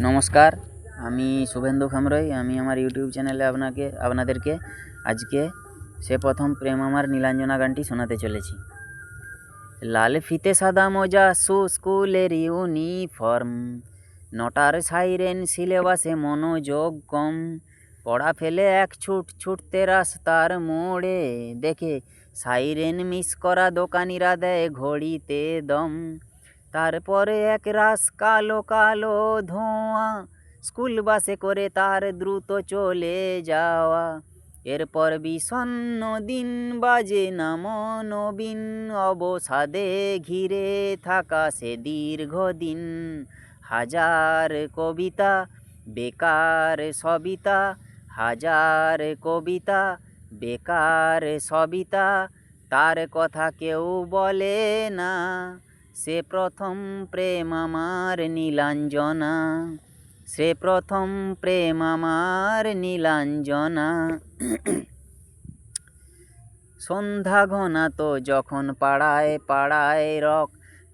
নমস্কার, আমি শুভেন্দু খামরই। আমি আমার ইউটিউব চ্যানেলে আপনাদেরকে আজকে সে প্রথম প্রেম আমার নীলাঞ্জনা গানটি শোনাতে চলেছি। লাল ফিতে সাদা মোজা স্কুলের ইউনিফর্ম, নটার সাইরেন সিলেবাসে মনোযোগ কম, পড়া ফেলে এক ছুটতে রাস্তার মোড়ে, দেখে সাইরেন মিস করা দোকানিরা দেয় ঘড়িতে দম। তারপরে এক রাস কালো কালো ধোঁয়া, স্কুল বাসে করে তার দ্রুত চলে যাওয়া। এরপর বিষণ্ণ দিন বাজে না মনবিন, অবসাদে ঘিরে থাকা সে দীর্ঘদিন। হাজার কবিতা বেকার সবিতা, হাজার কবিতা বেকার সবিতা, তার কথা কেউ বলে না। সে প্রথম প্রেম আমার নীলাঞ্জনা, সে প্রথম প্রেম আমার নীলাঞ্জনা। সন্ধ্যা ঘনাতো যখন পাড়ায় পাড়ায় রক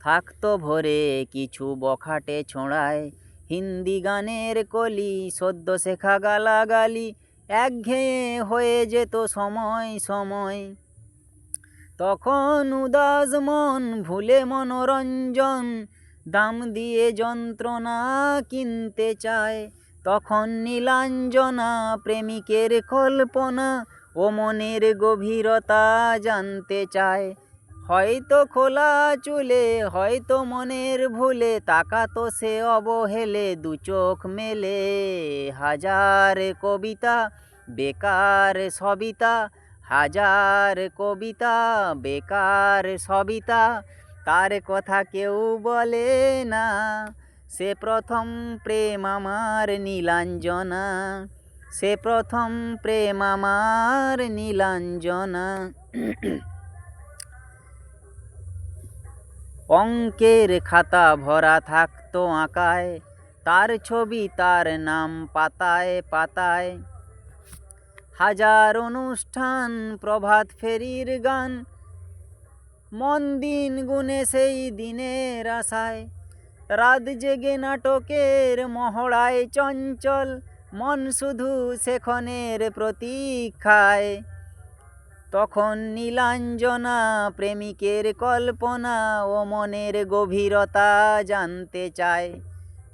থাকতো ভরে কিছু বখাটে ছোঁড়ায়, হিন্দি গানের কলি সদ্য শেখা গালাগালি একঘেয়ে হয়ে যেত সময় সময়। তখন উদাস মন ভুলে মনোরঞ্জন, দাম দিয়ে যন্ত্রণা কিনতে চায়। তখন নীলাঞ্জনা প্রেমিকের কল্পনা ও মনের গভীরতা জানতে চায়। হয়তো খোলা চুলে, হয়তো মনের ভুলে, তাকাতো সে অবহেলে দু চোখ মেলে। হাজার কবিতা বেকার সবিতা, হাজার কবিতা বেকার সবিতা, তার কথা কেউ বলে না। সে প্রথম প্রেম আমার নীলাঞ্জনা, সে প্রথম প্রেম আমার নীলাঞ্জনা। অঙ্কের খাতা ভরা থাকতো আঁকায়, তার ছবি তার নাম পাতায় পাতায়। হাজার অনুষ্ঠান প্রভাত ফেরির গান, মন দিন গুনে সেই দিনের আশায়। রাত জেগে নাটকের মহড়ায় চঞ্চল, মন শুধু সেক্ষণের প্রতীক্ষায়। তখন নীলাঞ্জনা প্রেমিকের কল্পনা ও মনের গভীরতা জানতে চায়।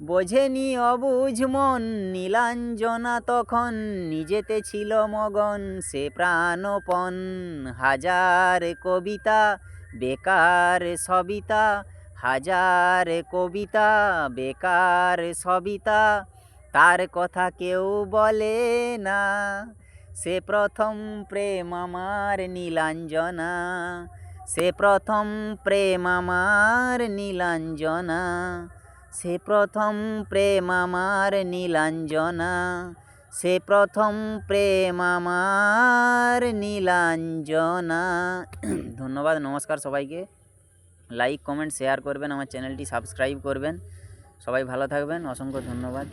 বোঝেনি অবুঝ মন নীলাঞ্জনা তখন, নিজেতে ছিল মগন সে প্রাণপণ। হাজার কবিতা বেকার সবিতা, হাজার কবিতা বেকার সবিতা, তার কথা কেউ বলে না। সে প্রথম প্রেম আমার নীলাঞ্জনা, সে প্রথম প্রেম আমার নীলাঞ্জনা, সে প্রথম প্রেম আমার নীলাঞ্জনা, সে প্রথম প্রেম আমার নীলাঞ্জনা। ধন্যবাদ, নমস্কার সবাইকে। লাইক কমেন্ট শেয়ার করবেন, আমার চ্যানেলটি সাবস্ক্রাইব করবেন। সবাই ভালো থাকবেন, অসংখ্য ধন্যবাদ।